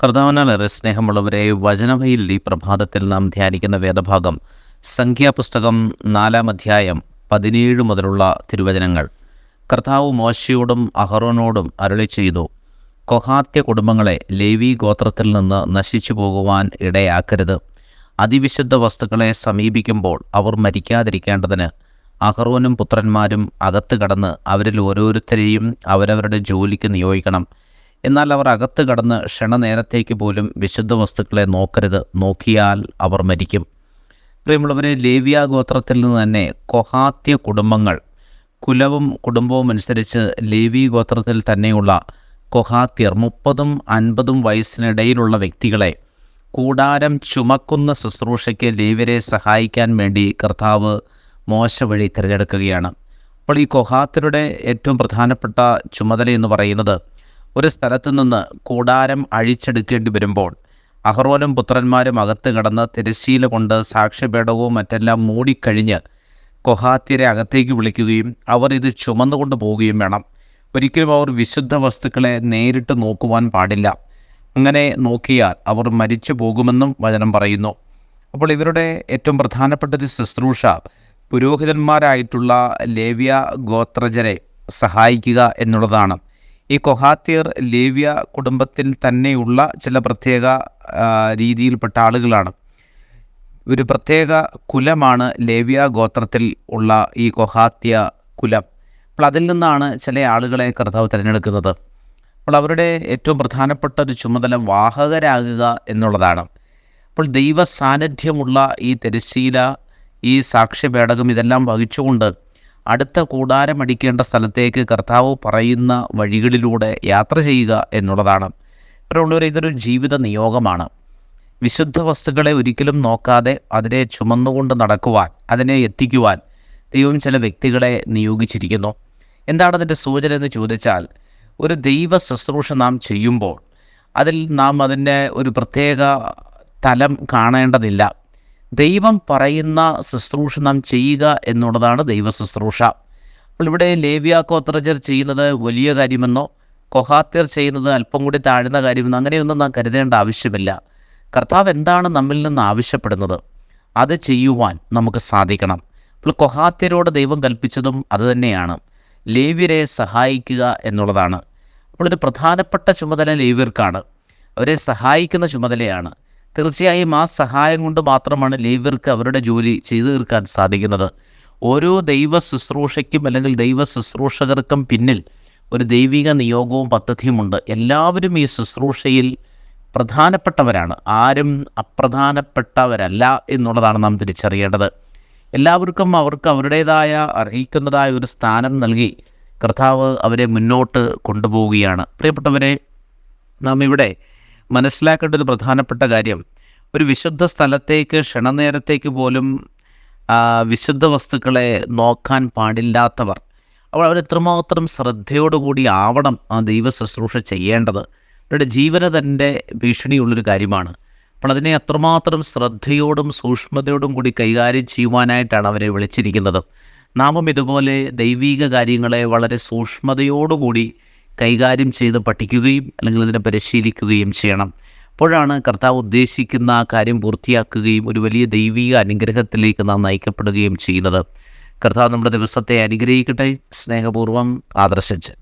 കർത്താവിനാലേറെ സ്നേഹമുള്ളവരെ, വചനവയിൽ ഈ പ്രഭാതത്തിൽ നാം ധ്യാനിക്കുന്ന വേദഭാഗം സംഖ്യാപുസ്തകം 4-ാം അധ്യായം 17 മുതലുള്ള തിരുവചനങ്ങൾ. കർത്താവ് മോശയോടും അഹറോനോടും അരുളി ചെയ്തു, കൊഹാത്യ കുടുംബങ്ങളെ ലേവി ഗോത്രത്തിൽ നിന്ന് നശിച്ചു പോകുവാൻ ഇടയാക്കരുത്. അതിവിശുദ്ധ വസ്തുക്കളെ സമീപിക്കുമ്പോൾ അവർ മരിക്കാതിരിക്കേണ്ടതിന് അഹറോനും പുത്രന്മാരും അകത്ത് കടന്ന് അവരിൽ ഓരോരുത്തരെയും അവരവരുടെ ജോലിക്ക് നിയോഗിക്കണം. എന്നാൽ അവർ അകത്ത് കടന്ന് ക്ഷണനേരത്തേക്ക് പോലും വിശുദ്ധ വസ്തുക്കളെ നോക്കരുത്, നോക്കിയാൽ അവർ മരിക്കും. പ്രിയമുള്ളവരെ, ലേവ്യ ഗോത്രത്തിൽ നിന്ന് തന്നെ കൊഹാത്യ കുടുംബങ്ങൾ, കുലവും കുടുംബവും അനുസരിച്ച് ലേവി ഗോത്രത്തിൽ തന്നെയുള്ള കൊഹാത്യർ 30-50 വയസ്സിനിടയിലുള്ള വ്യക്തികളെ കൂടാരം ചുമക്കുന്ന ശുശ്രൂഷയ്ക്ക് ലേവ്യരെ സഹായിക്കാൻ വേണ്ടി കർത്താവ് മോശ വഴി തിരഞ്ഞെടുക്കുകയാണ്. അപ്പോൾ ഈ കൊഹാത്യരുടെ ഏറ്റവും പ്രധാനപ്പെട്ട ചുമതല എന്ന് പറയുന്നത്, ഒരു സ്ഥലത്തു നിന്ന് കൂടാരം അഴിച്ചെടുക്കേണ്ടി വരുമ്പോൾ അഹറോനും പുത്രന്മാരും അകത്ത് കടന്ന് തിരശ്ശീല കൊണ്ട് സാക്ഷ്യപീഠവും മറ്റെല്ലാം മൂടിക്കഴിഞ്ഞ് കൊഹാത്യരെ അകത്തേക്ക് വിളിക്കുകയും അവർ ഇത് ചുമന്നുകൊണ്ട് പോവുകയും വേണം. ഒരിക്കലും അവർ വിശുദ്ധ വസ്തുക്കളെ നേരിട്ട് നോക്കുവാൻ പാടില്ല. അങ്ങനെ നോക്കിയാൽ അവർ മരിച്ചു പോകുമെന്നും വചനം പറയുന്നു. അപ്പോൾ ഇവരുടെ ഏറ്റവും പ്രധാനപ്പെട്ടൊരു ശുശ്രൂഷ പുരോഹിതന്മാരായിട്ടുള്ള ലേവ്യ ഗോത്രജരെ സഹായിക്കുക എന്നുള്ളതാണ്. ഈ കൊഹാത്യർ ലേവ്യ കുടുംബത്തിൽ തന്നെയുള്ള ചില പ്രത്യേക രീതിയിൽപ്പെട്ട ആളുകളാണ്. ഒരു പ്രത്യേക കുലമാണ് ലേവ്യ ഗോത്രത്തിൽ ഉള്ള ഈ കൊഹാത്യ കുലം. അപ്പോൾ അതിൽ നിന്നാണ് ചില ആളുകളെ കർത്താവ് തിരഞ്ഞെടുക്കുന്നത്. അപ്പോൾ അവരുടെ ഏറ്റവും പ്രധാനപ്പെട്ട ഒരു ചുമതല വാഹകരാകുക എന്നുള്ളതാണ്. അപ്പോൾ ദൈവ സാന്നിധ്യമുള്ള ഈ തിരശ്ശീല, ഈ സാക്ഷ്യപേടകം ഇതെല്ലാം വഹിച്ചുകൊണ്ട് അടുത്ത കൂടാരമടിക്കേണ്ട സ്ഥലത്തേക്ക് കർത്താവ് പറയുന്ന വഴികളിലൂടെ യാത്ര ചെയ്യുക എന്നുള്ളതാണ്. അതുകൊണ്ടുവരെ ഇതൊരു ജീവിത നിയോഗമാണ്. വിശുദ്ധ വസ്തുക്കളെ ഒരിക്കലും നോക്കാതെ അതിനെ ചുമന്നുകൊണ്ട് നടക്കുവാൻ, അതിനെ എത്തിക്കുവാൻ ദൈവം ചില വ്യക്തികളെ നിയോഗിച്ചിരിക്കുന്നു. എന്താണ് അതിൻ്റെ സൂചന എന്ന് ചോദിച്ചാൽ, ഒരു ദൈവ ശുശ്രൂഷ നാം ചെയ്യുമ്പോൾ അതിൽ നാം അതിൻ്റെ ഒരു പ്രത്യേക തലം കാണേണ്ടതില്ല. ദൈവം പറയുന്ന ശുശ്രൂഷ നാം ചെയ്യുക എന്നുള്ളതാണ് ദൈവ ശുശ്രൂഷ. അപ്പോൾ ഇവിടെ ലേവ്യ ഗോത്രജർ ചെയ്യുന്നത് വലിയ കാര്യമെന്നോ കൊഹാത്യർ ചെയ്യുന്നത് അല്പം കൂടി താഴ്ന്ന കാര്യമെന്നോ അങ്ങനെയൊന്നും നാം കരുതേണ്ട ആവശ്യമില്ല. കർത്താവ് എന്താണ് നമ്മിൽ നിന്ന് ആവശ്യപ്പെടുന്നത് അത് ചെയ്യുവാൻ നമുക്ക് സാധിക്കണം. അപ്പോൾ കൊഹാത്യരോട് ദൈവം കൽപ്പിച്ചതും അതുതന്നെയാണ്, ലേവ്യരെ സഹായിക്കുക എന്നുള്ളതാണ്. അപ്പോൾ ഒരു പ്രധാനപ്പെട്ട ചുമതല ലേവ്യർക്കാണ്, അവരെ സഹായിക്കുന്ന ചുമതലയാണ്. തീർച്ചയായും ആ സഹായം കൊണ്ട് മാത്രമാണ് ലേവ്യർക്ക് അവരുടെ ജോലി ചെയ്തു തീർക്കാൻ സാധിക്കുന്നത്. ഓരോ ദൈവ ശുശ്രൂഷയ്ക്കും അല്ലെങ്കിൽ ദൈവ ശുശ്രൂഷകർക്കും പിന്നിൽ ഒരു ദൈവിക നിയോഗവും പദ്ധതിയുമുണ്ട്. എല്ലാവരും ഈ ശുശ്രൂഷയിൽ പ്രധാനപ്പെട്ടവരാണ്, ആരും അപ്രധാനപ്പെട്ടവരല്ല എന്നുള്ളതാണ് നാം തിരിച്ചറിയേണ്ടത്. എല്ലാവർക്കും അവർക്ക് അവരുടേതായ അർഹിക്കുന്നതായ ഒരു സ്ഥാനം നൽകി കർത്താവ് അവരെ മുന്നോട്ട് കൊണ്ടുപോവുകയാണ്. പ്രിയപ്പെട്ടവരെ, നാം ഇവിടെ മനസ്സിലാക്കേണ്ട ഒരു പ്രധാനപ്പെട്ട കാര്യം, ഒരു വിശുദ്ധ സ്ഥലത്തേക്ക് ക്ഷണനേരത്തേക്ക് പോലും വിശുദ്ധ വസ്തുക്കളെ നോക്കാൻ പാടില്ലാത്തവർ, അവർ എത്രമാത്രം ശ്രദ്ധയോടുകൂടി ആവണം ആ ദൈവ ശുശ്രൂഷ ചെയ്യേണ്ടത്. അവരുടെ ജീവന് തന്നെ ഭീഷണിയുള്ളൊരു കാര്യമാണ്. അപ്പോൾ അതിനെ അത്രമാത്രം ശ്രദ്ധയോടും സൂക്ഷ്മതയോടും കൂടി കൈകാര്യം ചെയ്യുവാനായിട്ടാണ് അവരെ വിളിച്ചിരിക്കുന്നത്. നാമും ഇതുപോലെ ദൈവിക കാര്യങ്ങളെ വളരെ സൂക്ഷ്മതയോടുകൂടി കൈകാര്യം ചെയ്ത് പഠിക്കുകയും അല്ലെങ്കിൽ അതിനെ പരിശീലിക്കുകയും ചെയ്യണം. അപ്പോഴാണ് കർത്താവ് ഉദ്ദേശിക്കുന്ന ആ കാര്യം പൂർത്തിയാക്കുകയും ഒരു വലിയ ദൈവിക അനുഗ്രഹത്തിലേക്ക് നാം നയിക്കപ്പെടുകയും ചെയ്യുന്നത്. കർത്താവ് നമ്മുടെ ദിവസത്തെ അനുഗ്രഹിക്കട്ടെ. സ്നേഹപൂർവ്വം, ആദർശിച്ച്.